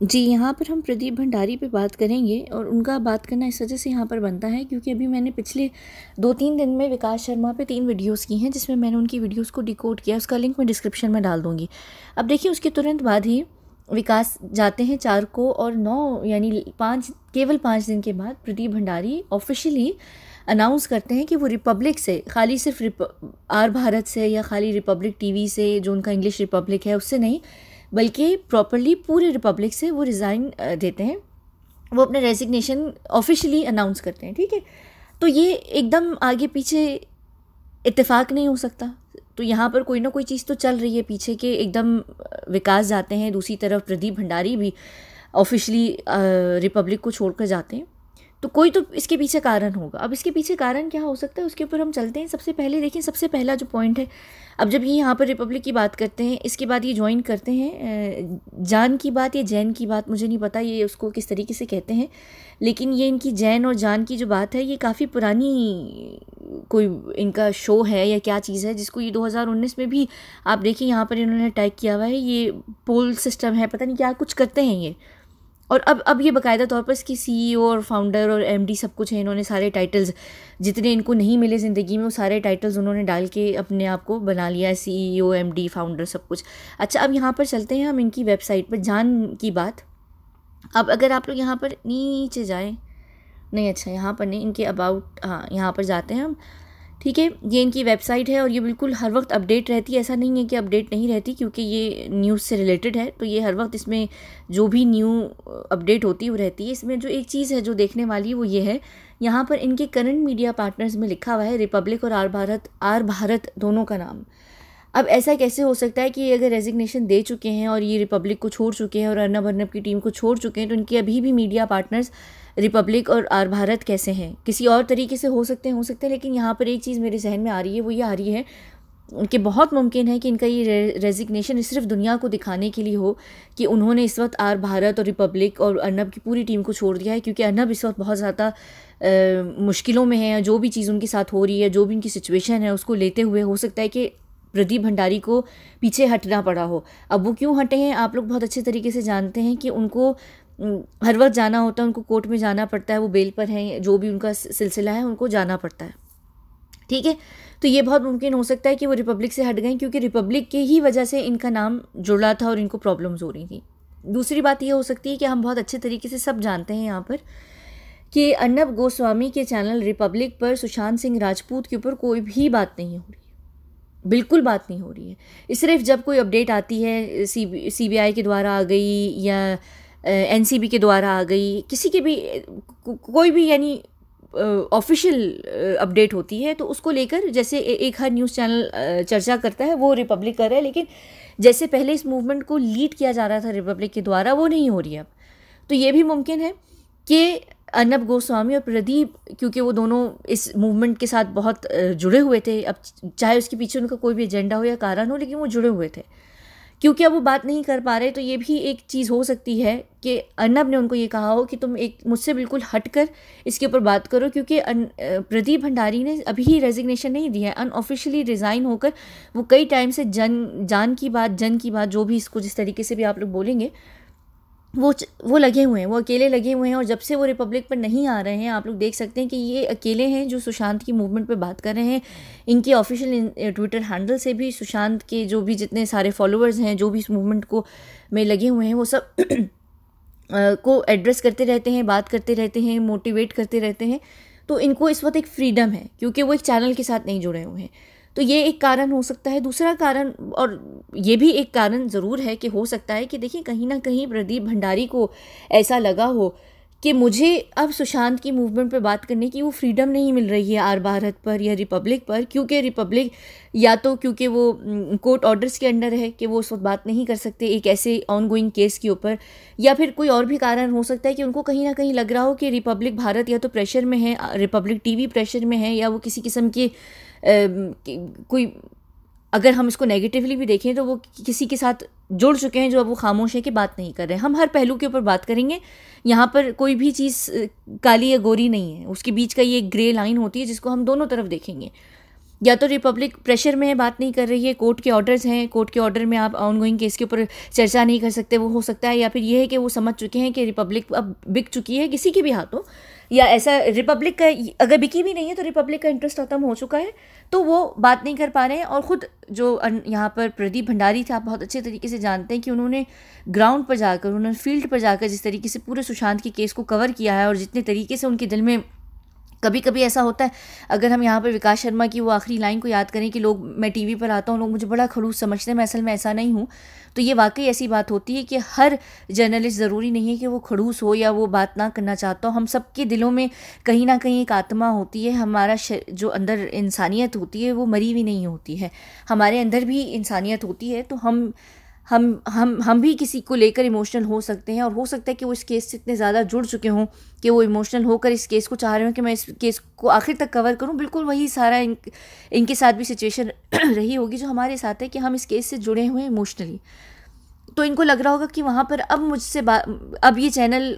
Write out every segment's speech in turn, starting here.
जी, यहाँ पर हम प्रदीप भंडारी पे बात करेंगे और उनका बात करना इस वजह से यहाँ पर बनता है क्योंकि अभी मैंने पिछले 2-3 दिन में विकास शर्मा पे 3 वीडियोस की हैं जिसमें मैंने उनकी वीडियोस को डिकोड किया। उसका लिंक मैं डिस्क्रिप्शन में डाल दूँगी। अब देखिए उसके तुरंत बाद ही विकास जाते हैं 4 को और 9 यानी 5 केवल 5 दिन के बाद प्रदीप भंडारी ऑफ़िशियली अनाउंस करते हैं कि वो रिपब्लिक से खाली सिर्फ आर भारत से या खाली रिपब्लिक टीवी से जो उनका इंग्लिश रिपब्लिक है उससे नहीं बल्कि प्रॉपरली पूरे रिपब्लिक से वो रिज़ाइन देते हैं। वो अपना रेजिग्नेशन ऑफिशियली अनाउंस करते हैं, ठीक है। तो ये एकदम आगे पीछे इत्तेफाक नहीं हो सकता। तो यहाँ पर कोई ना कोई चीज़ तो चल रही है पीछे के एकदम विकास जाते हैं, दूसरी तरफ प्रदीप भंडारी भी ऑफिशियली रिपब्लिक को छोड़कर जाते हैं। तो कोई तो इसके पीछे कारण होगा। अब इसके पीछे कारण क्या हो सकता है उसके ऊपर हम चलते हैं। सबसे पहले देखिए, सबसे पहला जो पॉइंट है, अब जब ये यहाँ पर रिपब्लिक की बात करते हैं, इसके बाद ये ज्वाइन करते हैं जान की बात या जैन की बात, मुझे नहीं पता ये उसको किस तरीके से कहते हैं, लेकिन ये इनकी जैन और जान की जो बात है ये काफ़ी पुरानी कोई इनका शो है या क्या चीज़ है जिसको ये 2019 में भी आप देखिए यहाँ पर इन्होंने टैग किया हुआ है। ये पोल सिस्टम है, पता नहीं क्या कुछ करते हैं ये। और अब ये बाकायदा तौर पर इसकी सीईओ और फाउंडर और एमडी सब कुछ है। इन्होंने सारे टाइटल्स जितने इनको नहीं मिले ज़िंदगी में वो सारे टाइटल्स उन्होंने डाल के अपने आप को बना लिया है, सीईओ, एमडी, फाउंडर, सब कुछ। अच्छा, अब यहाँ पर चलते हैं हम इनकी वेबसाइट पर, जान की बात। अब अगर आप लोग यहाँ पर नीचे जाएँ, नहीं अच्छा यहाँ पर नहीं, इनके अबाउट, हाँ यहाँ पर जाते हैं हम, ठीक है। ये इनकी वेबसाइट है और ये बिल्कुल हर वक्त अपडेट रहती है। ऐसा नहीं है कि अपडेट नहीं रहती, क्योंकि ये न्यूज़ से रिलेटेड है तो ये हर वक्त इसमें जो भी न्यू अपडेट होती है वो रहती है। इसमें जो एक चीज़ है जो देखने वाली वो ये है, यहाँ पर इनके करंट मीडिया पार्टनर्स में लिखा हुआ है रिपब्लिक और आर भारत दोनों का नाम। अब ऐसा कैसे हो सकता है कि ये अगर रेजिग्नेशन दे चुके हैं और ये रिपब्लिक को छोड़ चुके हैं और अर्नब की टीम को छोड़ चुके हैं, तो इनके अभी भी मीडिया पार्टनर्स रिपब्लिक और आर भारत कैसे हैं? किसी और तरीके से हो सकते हैं, लेकिन यहाँ पर एक चीज़ मेरे जहन में आ रही है, वो ये आ रही है कि बहुत मुमकिन है कि इनका ये रेजिग्नेशन सिर्फ दुनिया को दिखाने के लिए हो कि उन्होंने इस वक्त आर भारत और रिपब्लिक और अर्नब की पूरी टीम को छोड़ दिया है, क्योंकि अर्नब इस वक्त बहुत ज़्यादा मुश्किलों में है। जो भी चीज़ उनके साथ हो रही है, जो भी उनकी सिचुएशन है, उसको लेते हुए हो सकता है कि प्रदीप भंडारी को पीछे हटना पड़ा हो। अब वो क्यों हटे हैं आप लोग बहुत अच्छे तरीके से जानते हैं कि उनको हर वक्त जाना होता है, उनको कोर्ट में जाना पड़ता है, वो बेल पर हैं, जो भी उनका सिलसिला है उनको जाना पड़ता है, ठीक है। तो ये बहुत मुमकिन हो सकता है कि वो रिपब्लिक से हट गए क्योंकि रिपब्लिक के ही वजह से इनका नाम जुड़ा था और इनको प्रॉब्लम्स हो रही थी। दूसरी बात ये हो सकती है कि हम बहुत अच्छे तरीके से सब जानते हैं यहाँ पर कि अर्नब गोस्वामी के चैनल रिपब्लिक पर सुशांत सिंह राजपूत के ऊपर कोई भी बात नहीं हो रही, बिल्कुल बात नहीं हो रही है। सिर्फ जब कोई अपडेट आती है, सीबीआई के द्वारा आ गई या एनसीबी के द्वारा आ गई, किसी के भी कोई भी यानी ऑफिशियल अपडेट होती है तो उसको लेकर जैसे एक हर न्यूज़ चैनल चर्चा करता है, वो रिपब्लिक कर रहा है। लेकिन जैसे पहले इस मूवमेंट को लीड किया जा रहा था रिपब्लिक के द्वारा, वो नहीं हो रही अब। तो ये भी मुमकिन है कि अर्नब गोस्वामी और प्रदीप, क्योंकि वो दोनों इस मूवमेंट के साथ बहुत जुड़े हुए थे, अब चाहे उसके पीछे उनका कोई भी एजेंडा हो या कारण हो, लेकिन वो जुड़े हुए थे, क्योंकि अब वो बात नहीं कर पा रहे। तो ये भी एक चीज़ हो सकती है कि अर्नब ने उनको ये कहा हो कि तुम एक मुझसे बिल्कुल हटकर इसके ऊपर बात करो, क्योंकि प्रदीप भंडारी ने अभी रेजिग्नेशन नहीं दिया है, अनऑफिशियली रिज़ाइन होकर वो कई टाइम से जन की बात जो भी इसको जिस तरीके से भी आप लोग बोलेंगे वो लगे हुए हैं, वो अकेले लगे हुए हैं। और जब से वो रिपब्लिक पर नहीं आ रहे हैं, आप लोग देख सकते हैं कि ये अकेले हैं जो सुशांत की मूवमेंट पे बात कर रहे हैं। इनके ऑफिशियल ट्विटर हैंडल से भी सुशांत के जो भी जितने सारे फॉलोअर्स हैं, जो भी इस मूवमेंट को में लगे हुए हैं, वो सब को एड्रेस करते रहते हैं, बात करते रहते हैं, मोटिवेट करते रहते हैं। तो इनको इस वक्त एक फ्रीडम है क्योंकि वो एक चैनल के साथ नहीं जुड़े हुए हैं। तो ये एक कारण हो सकता है। दूसरा कारण, और ये भी एक कारण ज़रूर है कि हो सकता है कि देखिए कहीं ना कहीं प्रदीप भंडारी को ऐसा लगा हो कि मुझे अब सुशांत की मूवमेंट पे बात करने की वो फ्रीडम नहीं मिल रही है आर भारत पर या रिपब्लिक पर, क्योंकि रिपब्लिक या तो क्योंकि वो कोर्ट ऑर्डर्स के अंडर है कि वो उस वक्त बात नहीं कर सकते एक ऐसे ऑन गोइंग केस के ऊपर, या फिर कोई और भी कारण हो सकता है कि उनको कहीं ना कहीं लग रहा हो कि रिपब्लिक भारत या तो प्रेशर में है, रिपब्लिक टीवी प्रेशर में है, या वो किसी किस्म के कोई, अगर हम इसको नेगेटिवली भी देखें तो वो किसी के साथ जुड़ चुके हैं जो अब वो खामोश है कि बात नहीं कर रहे हैं। हम हर पहलू के ऊपर बात करेंगे, यहाँ पर कोई भी चीज़ काली या गोरी नहीं है, उसके बीच का ये ग्रे लाइन होती है जिसको हम दोनों तरफ देखेंगे। या तो रिपब्लिक प्रेशर में बात नहीं कर रही है, कोर्ट के ऑर्डर्स हैं, कोर्ट के ऑर्डर में आप ऑनगोइंग केस के ऊपर चर्चा नहीं कर सकते, वो हो सकता है। या फिर ये है कि वो समझ चुके हैं कि रिपब्लिक अब बिक चुकी है किसी के भी हाथों, या ऐसा रिपब्लिक का अगर बिकी भी नहीं है तो रिपब्लिक का इंटरेस्ट ख़त्म हो चुका है, तो वो बात नहीं कर पा रहे हैं। और ख़ुद जो यहाँ पर प्रदीप भंडारी थे, आप बहुत अच्छे तरीके से जानते हैं कि उन्होंने ग्राउंड पर जाकर, उन्होंने फील्ड पर जाकर जिस तरीके से पूरे सुशांत के केस को कवर किया है, और जितने तरीके से उनके दिल में, कभी कभी ऐसा होता है, अगर हम यहाँ पर विकास शर्मा की वो आखिरी लाइन को याद करें कि लोग, मैं टीवी पर आता हूँ, लोग मुझे बड़ा खड़ूस समझते हैं, मैं असल में ऐसा नहीं हूँ, तो ये वाकई ऐसी बात होती है कि हर जर्नलिस्ट ज़रूरी नहीं है कि वो खड़ूस हो या वो बात ना करना चाहता हो। हम सबके दिलों में कहीं ना कहीं एक आत्मा होती है, हमारा जो अंदर इंसानियत होती है वो मरी हुई नहीं होती है, हमारे अंदर भी इंसानियत होती है। तो हम भी किसी को लेकर इमोशनल हो सकते हैं, और हो सकता है कि वो इस केस से इतने ज़्यादा जुड़ चुके हों कि वो इमोशनल होकर इस केस को चाह रहे हो कि मैं इस केस को आखिर तक कवर करूं। बिल्कुल वही सारा इनके साथ भी सिचुएशन रही होगी जो हमारे साथ है, कि हम इस केस से जुड़े हुए हैं इमोशनली। तो इनको लग रहा होगा कि वहाँ पर अब मुझसे अब ये चैनल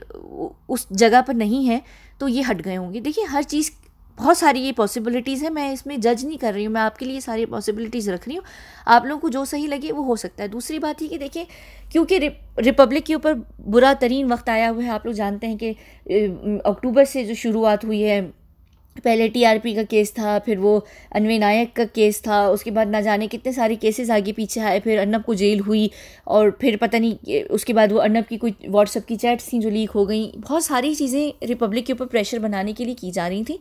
उस जगह पर नहीं है, तो ये हट गए होंगे। देखिए, हर चीज़, बहुत सारी ये पॉसिबिलिटीज़ है, मैं इसमें जज नहीं कर रही हूँ, मैं आपके लिए सारी पॉसिबिलिटीज़ रख रही हूँ, आप लोगों को जो सही लगे वो हो सकता है। दूसरी बात ये कि देखिए, क्योंकि रिपब्लिक के ऊपर बुरा तरीन वक्त आया हुआ है, आप लोग जानते हैं कि अक्टूबर से जो शुरुआत हुई है, पहले टीआरपी का केस था, फिर वो अन्वय नायक का केस था, उसके बाद ना जाने कितने सारे केसेस आगे पीछे आए, फिर अर्नब को जेल हुई, और फिर पता नहीं उसके बाद वो अर्नब की कोई व्हाट्सएप की चैट्स थी जो लीक हो गई। बहुत सारी चीज़ें रिपब्लिक के ऊपर प्रेशर बनाने के लिए की जा रही थी।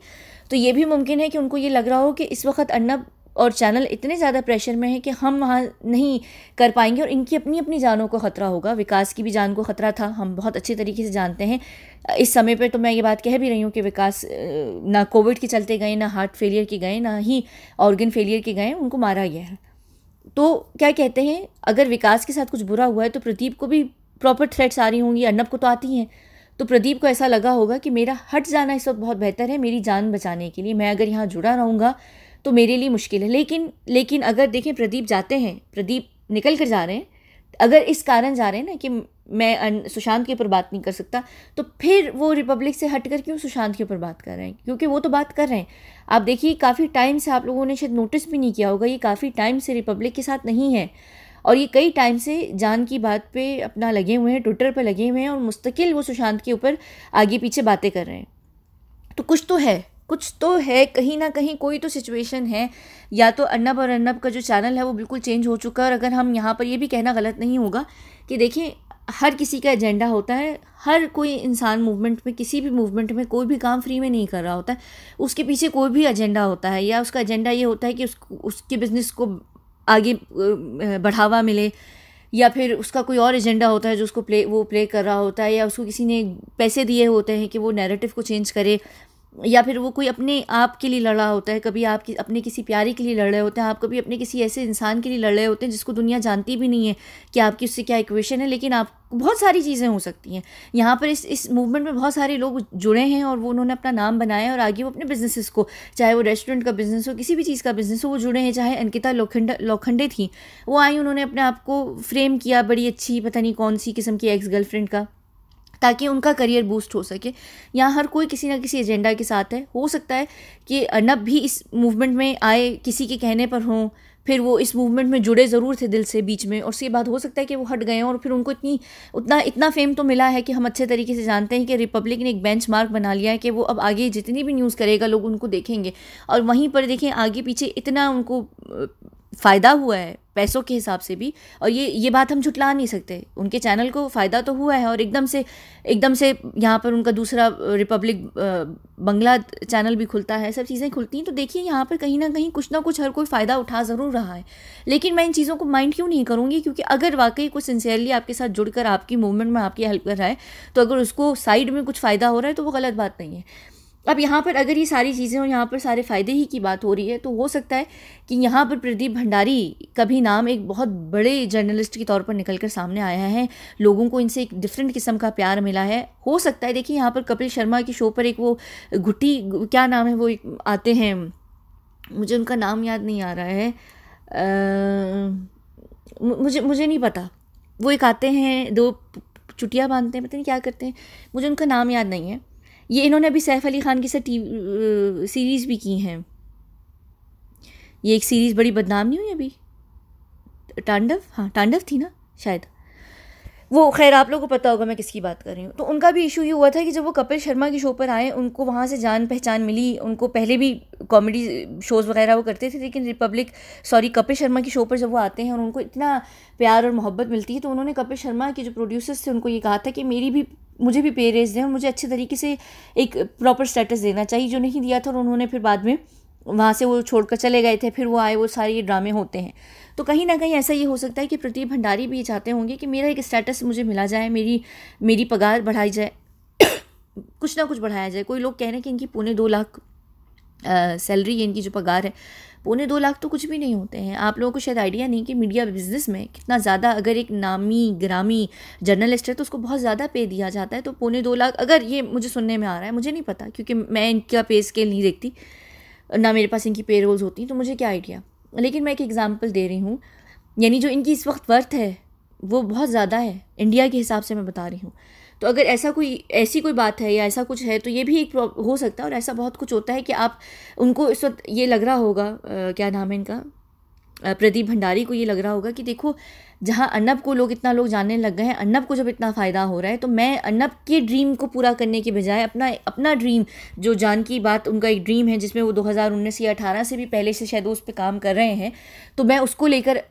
तो ये भी मुमकिन है कि उनको ये लग रहा हो कि इस वक्त अर्नब और चैनल इतने ज़्यादा प्रेशर में है कि हम वहाँ नहीं कर पाएंगे, और इनकी अपनी अपनी जानों को ख़तरा होगा। विकास की भी जान को ख़तरा था, हम बहुत अच्छे तरीके से जानते हैं। इस समय पे तो मैं ये बात कह भी रही हूँ कि विकास ना कोविड के चलते गए, ना हार्ट फेलियर के गए, ना ही ऑर्गन फेलियर के गए, उनको मारा गया है। तो क्या कहते हैं, अगर विकास के साथ कुछ बुरा हुआ है तो प्रदीप को भी प्रॉपर थ्रेट्स आ रही होंगी, अर्नब को तो आती हैं। तो प्रदीप को ऐसा लगा होगा कि मेरा हट जाना इस वक्त बहुत बेहतर है, मेरी जान बचाने के लिए। मैं अगर यहाँ जुड़ा रहूँगा तो मेरे लिए मुश्किल है। लेकिन अगर देखें, प्रदीप जाते हैं, प्रदीप निकल कर जा रहे हैं, अगर इस कारण जा रहे हैं ना कि मैं सुशांत के ऊपर बात नहीं कर सकता, तो फिर वो रिपब्लिक से हटकर क्यों सुशांत के ऊपर बात कर रहे हैं? क्योंकि वो तो बात कर रहे हैं। आप देखिए, काफ़ी टाइम से, आप लोगों ने शायद नोटिस भी नहीं किया होगा, ये काफ़ी टाइम से रिपब्लिक के साथ नहीं है, और ये कई टाइम से जान की बात पे अपना लगे हुए हैं, ट्विटर पर लगे हुए हैं, और मुस्तकिल वो सुशांत के ऊपर आगे पीछे बातें कर रहे हैं। तो कुछ तो है, कहीं ना कहीं कोई तो सिचुएशन है। या तो अर्नब और अर्नब का जो चैनल है वो बिल्कुल चेंज हो चुका है। और अगर हम यहाँ पर ये भी कहना गलत नहीं होगा कि देखिए, हर किसी का एजेंडा होता है, हर कोई इंसान मूवमेंट में, किसी भी मूवमेंट में कोई भी काम फ्री में नहीं कर रहा होता है, उसके पीछे कोई भी एजेंडा होता है। या उसका एजेंडा ये होता है कि उसके बिज़नेस को आगे बढ़ावा मिले, या फिर उसका कोई और एजेंडा होता है जो उसको प्ले कर रहा होता है, या उसको किसी ने पैसे दिए होते हैं कि वो नैरेटिव को चेंज करे, या फिर वो कोई अपने आप के लिए लड़ रहा होता है। कभी आप अपने किसी प्यारे के लिए लड़ रहे होते हैं, आप कभी अपने किसी ऐसे इंसान के लिए लड़ रहे होते हैं जिसको दुनिया जानती भी नहीं है कि आपकी उससे क्या इक्वेशन है, लेकिन आप बहुत सारी चीज़ें हो सकती हैं। यहाँ पर इस मूवमेंट में बहुत सारे लोग जुड़े हैं, और वो उन्होंने अपना नाम बनाया, और आगे वो अपने बिजनेसेस को, चाहे वो रेस्टोरेंट का बिजनेस हो, किसी भी चीज़ का बिजनेस हो, वो जुड़े हैं। चाहे अंकिता लोखंडे थी, वो आई, उन्होंने अपने आप को फ्रेम किया बड़ी अच्छी, पता नहीं कौन सी किस्म की एक्स गर्लफ्रेंड का, ताकि उनका करियर बूस्ट हो सके। यहाँ हर कोई किसी ना किसी एजेंडा के साथ है। हो सकता है कि अर्नब भी इस मूवमेंट में आए, किसी के कहने पर हों, फिर वो इस मूवमेंट में जुड़े ज़रूर थे दिल से बीच में, और उसके बाद हो सकता है कि वो हट गए और फिर उनको इतना फेम तो मिला है कि हम अच्छे तरीके से जानते हैं कि रिपब्लिक ने एक बेंच मार्क बना लिया है कि वो अब आगे जितनी भी न्यूज़ करेगा लोग उनको देखेंगे। और वहीं पर देखें, आगे पीछे इतना उनको फ़ायदा हुआ है पैसों के हिसाब से भी, और ये बात हम झुटला नहीं सकते। उनके चैनल को फ़ायदा तो हुआ है, और एकदम से यहाँ पर उनका दूसरा रिपब्लिक बंगला चैनल भी खुलता है, सब चीज़ें खुलती हैं। तो देखिए, यहाँ पर कहीं ना कहीं कुछ ना कुछ हर कोई फ़ायदा उठा ज़रूर रहा है। लेकिन मैं इन चीज़ों को माइंड क्यों नहीं करूँगी? क्योंकि अगर वाकई कुछ सिंसियरली आपके साथ जुड़कर आपकी मूवमेंट में आपकी हेल्प कर रहा है, तो अगर उसको साइड में कुछ फ़ायदा हो रहा है तो वो गलत बात नहीं है। अब यहाँ पर अगर ये सारी चीज़ें और यहाँ पर सारे फ़ायदे ही की बात हो रही है, तो हो सकता है कि यहाँ पर प्रदीप भंडारी का भी नाम एक बहुत बड़े जर्नलिस्ट के तौर पर निकल कर सामने आया है। लोगों को इनसे एक डिफरेंट किस्म का प्यार मिला है। हो सकता है, देखिए, यहाँ पर कपिल शर्मा की शो पर एक वो घुट्टी, क्या नाम है, वो एक आते हैं, मुझे उनका नाम याद नहीं आ रहा है, मुझे नहीं पता, वो एक आते हैं, दो चुटिया बांधते हैं, पता नहीं क्या करते हैं, मुझे उनका नाम याद नहीं है। ये इन्होंने अभी सैफ अली खान की साथ सीरीज़ भी की हैं। ये एक सीरीज़ बड़ी बदनाम नहीं हुई अभी, तांडव, हाँ तांडव थी ना शायद वो, खैर आप लोगों को पता होगा मैं किसकी बात कर रही हूँ। तो उनका भी इशू ये हुआ था कि जब वो कपिल शर्मा के शो पर आए, उनको वहाँ से जान पहचान मिली। उनको पहले भी कॉमेडी शोज़ वगैरह वो करते थे, लेकिन कपिल शर्मा के शो पर जब वो आते हैं और उनको इतना प्यार और मोहब्बत मिलती है, तो उन्होंने कपिल शर्मा के जो प्रोड्यूसर्स थे उनको ये कहा था कि मुझे भी पे रेज दें और मुझे अच्छे तरीके से एक प्रॉपर स्टेटस देना चाहिए, जो नहीं दिया था। और उन्होंने फिर बाद में वहाँ से वो छोड़कर चले गए थे, फिर वो आए, वो सारे ये ड्रामे होते हैं। तो कहीं ना कहीं ऐसा ये हो सकता है कि प्रदीप भंडारी भी ये चाहते होंगे कि मेरा एक स्टेटस मुझे मिला जाए, मेरी पगार बढ़ाई जाए, कुछ ना कुछ बढ़ाया जाए। कोई लोग कह रहे हैं कि इनकी 2.25 लाख सैलरी है, इनकी जो पगार है 2.25 लाख तो कुछ भी नहीं होते हैं। आप लोगों को शायद आइडिया नहीं कि मीडिया बिजनेस में कितना ज़्यादा, अगर एक नामी ग्रामी जर्नलिस्ट है तो उसको बहुत ज़्यादा पे दिया जाता है। तो 2.25 लाख, अगर ये मुझे सुनने में आ रहा है, मुझे नहीं पता क्योंकि मैं इनका पे स्केल नहीं देखती, ना मेरे पास इनकी पे रोल्स होती, तो मुझे क्या आइडिया। लेकिन मैं एक एग्जांपल दे रही हूँ, यानी जो इनकी इस वक्त वर्थ है वो बहुत ज़्यादा है इंडिया के हिसाब से मैं बता रही हूँ। तो अगर ऐसी कोई बात है या ऐसा कुछ है, तो ये भी एक हो सकता है। और ऐसा बहुत कुछ होता है कि आप उनको इस वक्त ये लग रहा होगा, क्या नाम है इनका, प्रदीप भंडारी को ये लग रहा होगा कि देखो जहाँ अर्नब को इतना लोग जानने लग गए हैं, अर्नब को जब इतना फ़ायदा हो रहा है, तो मैं अर्नब के ड्रीम को पूरा करने के बजाय अपना ड्रीम, जो जान की बात उनका एक ड्रीम है जिसमें वो 2019 या 18 से भी पहले से शायद उस पर काम कर रहे हैं, तो मैं उसको लेकर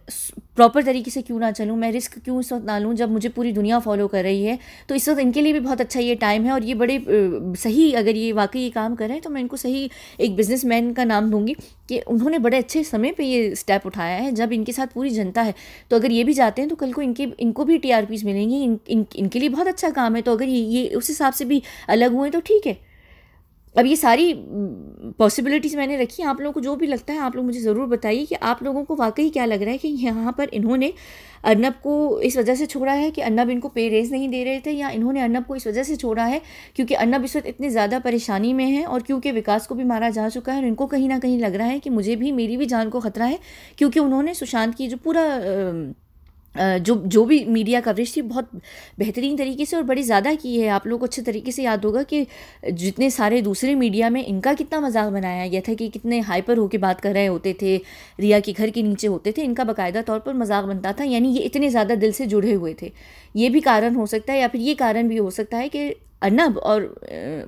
प्रॉपर तरीके से क्यों ना चलूँ, मैं रिस्क क्यों इस वक्त ना लूँ जब मुझे पूरी दुनिया फॉलो कर रही है। तो इस वक्त इनके लिए भी बहुत अच्छा ये टाइम है और ये बड़े सही, अगर ये वाकई ये काम कर रहे हैं तो मैं इनको सही एक बिजनेसमैन का नाम दूंगी कि उन्होंने बड़े अच्छे समय पे ये स्टेप उठाया है जब इनके साथ पूरी जनता है। तो अगर ये भी जाते हैं तो कल को इनको भी TRPs मिलेंगी, इनके लिए बहुत अच्छा काम है। तो अगर ये उस हिसाब से भी अलग हुए तो ठीक है। अब ये सारी पॉसिबिलिटीज़ मैंने रखी, आप लोगों को जो भी लगता है आप लोग मुझे ज़रूर बताइए कि आप लोगों को वाकई क्या लग रहा है कि यहाँ पर इन्होंने अर्नब को इस वजह से छोड़ा है कि अर्नब इनको पे रेज नहीं दे रहे थे, या इन्होंने अर्नब को इस वजह से छोड़ा है क्योंकि अर्नब इस वक्त इतनी ज़्यादा परेशानी में है और क्योंकि विकास को भी मारा जा चुका है और इनको कहीं ना कहीं लग रहा है कि मेरी भी जान को ख़तरा है, क्योंकि उन्होंने सुशांत की जो पूरा जो भी मीडिया कवरेज थी बहुत बेहतरीन तरीके से और बड़ी ज़्यादा की है। आप लोगों को अच्छे तरीके से याद होगा कि जितने सारे दूसरे मीडिया में इनका कितना मजाक बनाया गया था कि कितने हाइपर होके बात कर रहे होते थे, रिया के घर के नीचे होते थे, इनका बाकायदा तौर पर मजाक बनता था, यानी ये इतने ज़्यादा दिल से जुड़े हुए थे। ये भी कारण हो सकता है, या फिर ये कारण भी हो सकता है कि अर्नब और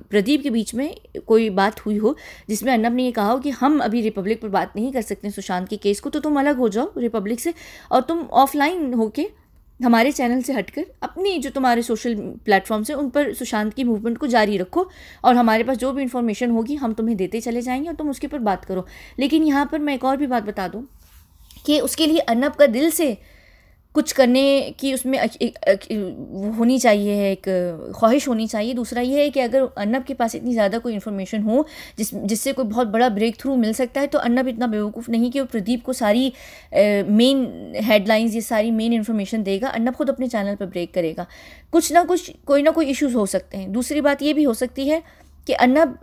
प्रदीप के बीच में कोई बात हुई हो जिसमें अर्नब ने ये कहा हो कि हम अभी रिपब्लिक पर बात नहीं कर सकते सुशांत के केस को, तो तुम अलग हो जाओ रिपब्लिक से और तुम ऑफलाइन होके हमारे चैनल से हटकर अपनी जो तुम्हारे सोशल प्लेटफॉर्म्स हैं उन पर सुशांत की मूवमेंट को जारी रखो और हमारे पास जो भी इन्फॉर्मेशन होगी हम तुम्हें देते चले जाएंगे और तुम उसके ऊपर बात करो। लेकिन यहाँ पर मैं एक और भी बात बता दूँ कि उसके लिए अर्नब का दिल से कुछ करने की उसमें होनी चाहिए है, एक ख्वाहिश होनी चाहिए। दूसरा ये है कि अगर अर्नब के पास इतनी ज़्यादा कोई इन्फॉर्मेशन हो जिससे कोई बहुत बड़ा ब्रेक थ्रू मिल सकता है, तो अर्नब इतना बेवकूफ़ नहीं कि वो प्रदीप को सारी मेन हेडलाइंस, ये सारी मेन इन्फॉर्मेशन देगा। अर्नब खुद अपने चैनल पर ब्रेक करेगा। कोई ना कोई इश्यूज़ हो सकते हैं। दूसरी बात ये भी हो सकती है कि अर्नब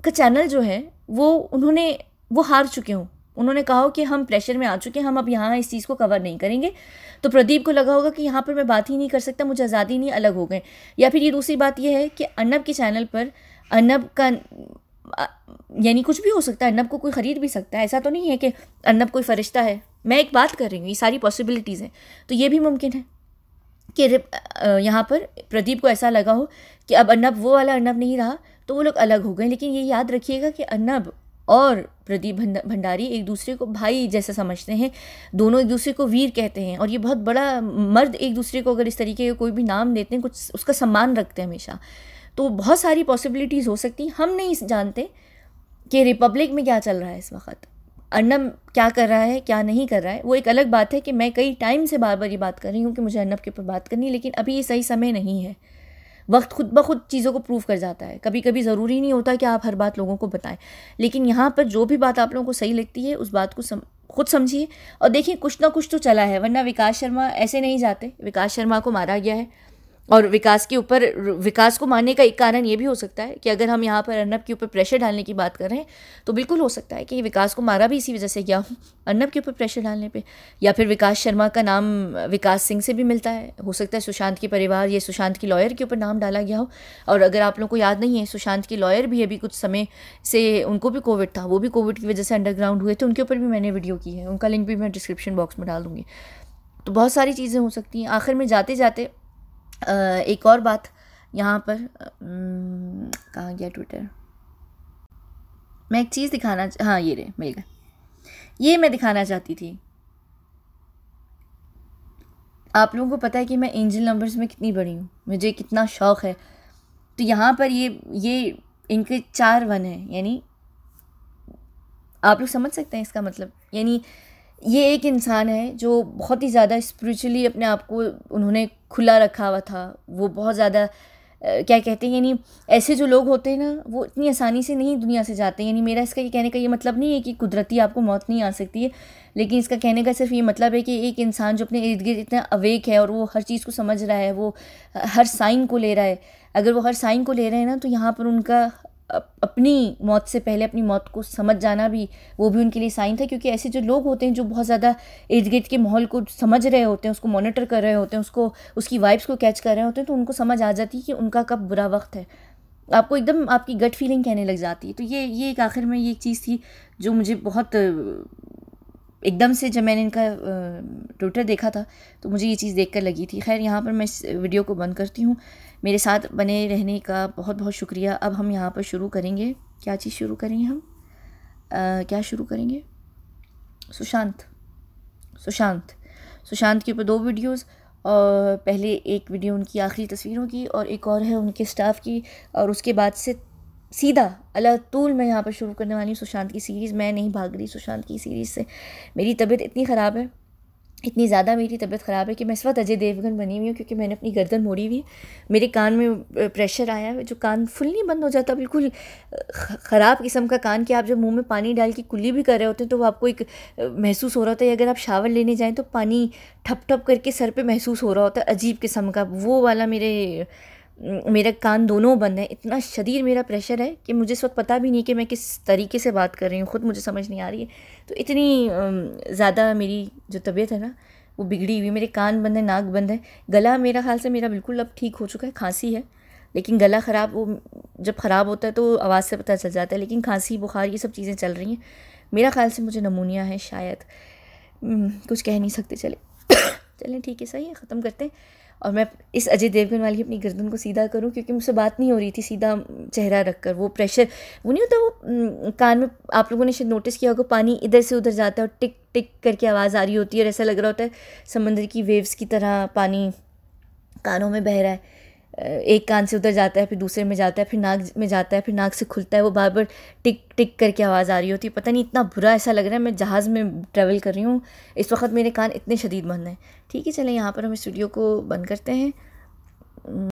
का चैनल जो है वो हार चुके हों, उन्होंने कहा हो कि हम प्रेशर में आ चुके हैं, हम अब यहाँ इस चीज़ को कवर नहीं करेंगे। तो प्रदीप को लगा होगा कि यहाँ पर मैं बात ही नहीं कर सकता, मुझे आज़ादी नहीं, अलग हो गए। या फिर ये दूसरी बात ये है कि अर्नब के चैनल पर अर्नब का यानी कुछ भी हो सकता है, अर्नब को कोई ख़रीद भी सकता है। ऐसा तो नहीं है कि अर्नब कोई फ़रिश्ता है। मैं एक बात कर रही हूँ, ये सारी पॉसिबिलिटीज़ हैं। तो ये भी मुमकिन है कि यहाँ पर प्रदीप को ऐसा लगा हो कि अब अर्नब वो वाला अर्नब नहीं रहा, तो वो लोग अलग हो गए। लेकिन ये याद रखिएगा कि अर्नब और प्रदीप भंडारी एक दूसरे को भाई जैसा समझते हैं, दोनों एक दूसरे को वीर कहते हैं और ये बहुत बड़ा मर्द एक दूसरे को अगर इस तरीके का कोई भी नाम देते हैं, कुछ उसका सम्मान रखते हैं हमेशा। तो बहुत सारी पॉसिबिलिटीज़ हो सकती हैं। हम नहीं जानते कि रिपब्लिक में क्या चल रहा है इस वक्त, अर्नब क्या कर रहा है क्या नहीं कर रहा है। वो एक अलग बात है कि मैं कई टाइम से बार बार ये बात कर रही हूँ कि मुझे अर्नब के ऊपर बात करनी है, लेकिन अभी ये सही समय नहीं है। वक्त खुद ब खुद चीज़ों को प्रूव कर जाता है। कभी कभी ज़रूरी नहीं होता कि आप हर बात लोगों को बताएं, लेकिन यहाँ पर जो भी बात आप लोगों को सही लगती है उस बात को खुद समझिए और देखिए कुछ ना कुछ तो चला है, वरना विकास शर्मा ऐसे नहीं जाते। विकास शर्मा को मारा गया है, और विकास के ऊपर, विकास को मारने का एक कारण ये भी हो सकता है कि अगर हम यहाँ पर अर्नब के ऊपर प्रेशर डालने की बात कर रहे हैं तो बिल्कुल हो सकता है कि विकास को मारा भी इसी वजह से गया हूँ, अर्नब के ऊपर प्रेशर डालने पे। या फिर विकास शर्मा का नाम विकास सिंह से भी मिलता है, हो सकता है सुशांत के परिवार या सुशांत की लॉयर के ऊपर नाम डाला गया हो। और अगर आप लोगों को याद नहीं है, सुशांत की लॉयर भी अभी कुछ समय से, उनको भी कोविड था, वो भी कोविड की वजह से अंडरग्राउंड हुए थे, उनके ऊपर भी मैंने वीडियो की है, उनका लिंक भी मैं डिस्क्रिप्शन बॉक्स में डाल दूँगी। तो बहुत सारी चीज़ें हो सकती हैं। आखिर में जाते जाते एक और बात यहाँ पर, कहाँ गया ट्विटर, मैं एक चीज़ दिखाना, हाँ ये रहे, मिल गया, ये मैं दिखाना चाहती थी। आप लोगों को पता है कि मैं एंजल नंबर्स में कितनी बड़ी हूँ, मुझे कितना शौक़ है। तो यहाँ पर ये इनके 4 वन हैं, यानी आप लोग समझ सकते हैं इसका मतलब। यानी ये एक इंसान है जो बहुत ही ज़्यादा स्पिरिचुअली अपने आप को उन्होंने खुला रखा हुआ था। वो बहुत ज़्यादा क्या कहते हैं, यानी ऐसे जो लोग होते हैं ना, वो इतनी आसानी से नहीं दुनिया से जाते हैं। यानी मेरा इसका ये कहने का ये मतलब नहीं है कि कुदरती आपको मौत नहीं आ सकती है, लेकिन इसका कहने का सिर्फ ये मतलब है कि एक इंसान जो अपने इर्द गिर्द इतना अवेक है और वो हर चीज़ को समझ रहा है, वो हर साइन को ले रहा है। अगर वो हर साइन को ले रहे हैं ना, तो यहाँ पर उनका अपनी मौत से पहले अपनी मौत को समझ जाना भी, वो भी उनके लिए साइन था। क्योंकि ऐसे जो लोग होते हैं जो बहुत ज़्यादा इर्द गिर्द के माहौल को समझ रहे होते हैं, उसको मॉनिटर कर रहे होते हैं, उसकी वाइब्स को कैच कर रहे होते हैं, तो उनको समझ आ जाती है कि उनका कब बुरा वक्त है। आपको एकदम आपकी गट फीलिंग कहने लग जाती है। तो ये एक आखिर में ये एक चीज़ थी जो मुझे बहुत एकदम से, जब मैंने इनका ट्विटर देखा था तो मुझे ये चीज़ देखकर लगी थी। खैर, यहाँ पर मैं इस वीडियो को बंद करती हूँ। मेरे साथ बने रहने का बहुत बहुत शुक्रिया। अब हम यहाँ पर शुरू करेंगे, क्या चीज़ शुरू करेंगे हम, क्या शुरू करेंगे, सुशांत के ऊपर 2 वीडियोज़, और पहले एक वीडियो उनकी आखिरी तस्वीरों की और एक और है उनके स्टाफ की, और उसके बाद से सीधा अला तूल मैं यहाँ पर शुरू करने वाली हूँ सुशांत की सीरीज़। मैं नहीं भाग रही सुशांत की सीरीज़ से। मेरी तबीयत इतनी ख़राब है, इतनी ज़्यादा मेरी तबीयत ख़राब है कि मैं इस वक्त अजय देवगन बनी हुई हूँ, क्योंकि मैंने अपनी गर्दन मोड़ी हुई है। मेरे कान में प्रेशर आया है, जो कान फुल नहीं बंद हो जाता, बिल्कुल ख़राब किस्म का कान, कि आप जब मुंह में पानी डाल के कुल्ली भी कर रहे होते हैं तो वो आपको एक महसूस हो रहा होता है। अगर आप शावर लेने जाएँ तो पानी ठप ठप करके सर पे महसूस हो रहा होता है, अजीब किस्म का। वो वाला मेरा कान दोनों बंद है। इतना शदीद मेरा प्रेशर है कि मुझे इस वक्त पता भी नहीं कि मैं किस तरीके से बात कर रही हूँ, ख़ुद मुझे समझ नहीं आ रही है। तो इतनी ज़्यादा मेरी जो तबीयत है ना, वो बिगड़ी हुई। मेरे कान बंद है, नाक बंद है, गला मेरा ख्याल से मेरा बिल्कुल अब ठीक हो चुका है। खांसी है, लेकिन गला ख़राब, वो जब ख़राब होता है तो आवाज़ से पता चल जाता है, लेकिन खांसी बुखार ये सब चीज़ें चल रही हैं। मेरा ख्याल से मुझे नमूनिया है शायद, कुछ कह नहीं सकते। चलें ठीक है, सही है, ख़त्म करते हैं। और मैं इस अजय देवगन वाली अपनी गर्दन को सीधा करूं, क्योंकि मुझसे बात नहीं हो रही थी सीधा चेहरा रखकर। वो प्रेशर, वो नहीं होता, वो कान में आप लोगों ने शायद नोटिस किया होगा, पानी इधर से उधर जाता है और टिक टिक करके आवाज़ आ रही होती है, और ऐसा लग रहा होता है समंदर की वेव्स की तरह पानी कानों में बह रहा है। एक कान से उधर जाता है, फिर दूसरे में जाता है, फिर नाक में जाता है, फिर नाक से खुलता है, वो बार बार टिक टिक करके आवाज़ आ रही होती है। पता नहीं, इतना बुरा ऐसा लग रहा है, मैं जहाज़ में ट्रैवल कर रही हूँ इस वक्त, मेरे कान इतने शदीद बंद हैं। ठीक है, चलें यहाँ पर हम इस वीडियो को बंद करते हैं।